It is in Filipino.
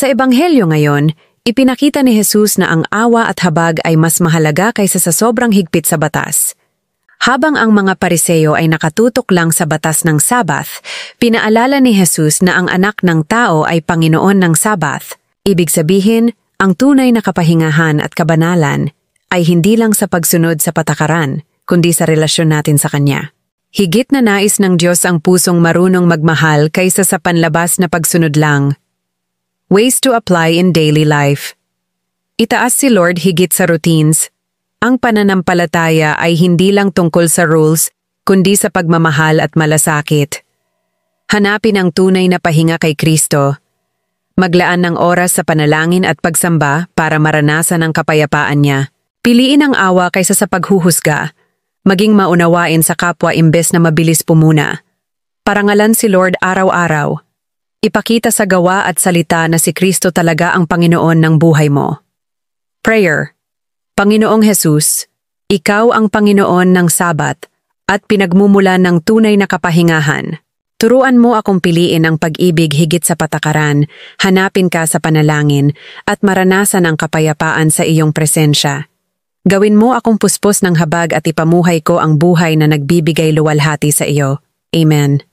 Sa Ebanghelyo ngayon, ipinakita ni Jesus na ang awa at habag ay mas mahalaga kaysa sa sobrang higpit sa batas. Habang ang mga Pariseo ay nakatutok lang sa batas ng Sabath, pinaalala ni Jesus na ang anak ng tao ay Panginoon ng Sabath. Ibig sabihin, ang tunay na kapahingahan at kabanalan ay hindi lang sa pagsunod sa patakaran, kundi sa relasyon natin sa Kanya. Higit na nais ng Diyos ang pusong marunong magmahal kaysa sa panlabas na pagsunod lang. Ways to apply in daily life. Itaas si Lord higit sa routines. Ang pananampalataya ay hindi lang tungkol sa rules, kundi sa pagmamahal at malasakit. Hanapin ang tunay na pahinga kay Kristo. Maglaan ng oras sa panalangin at pagsamba para maranasan ang kapayapaan niya. Piliin ang awa kaysa sa paghuhusga. Maging maunawain sa kapwa imbes na mabilis pumuna. Parangalan si Lord araw-araw. Ipakita sa gawa at salita na si Kristo talaga ang Panginoon ng buhay mo. Prayer. Panginoong Jesus, Ikaw ang Panginoon ng Sabat at pinagmumulan ng tunay na kapahingahan. Turuan mo akong piliin ang pag-ibig higit sa patakaran, hanapin ka sa panalangin at maranasan ang kapayapaan sa iyong presensya. Gawin mo akong puspos ng habag at ipamuhay ko ang buhay na nagbibigay luwalhati sa iyo. Amen.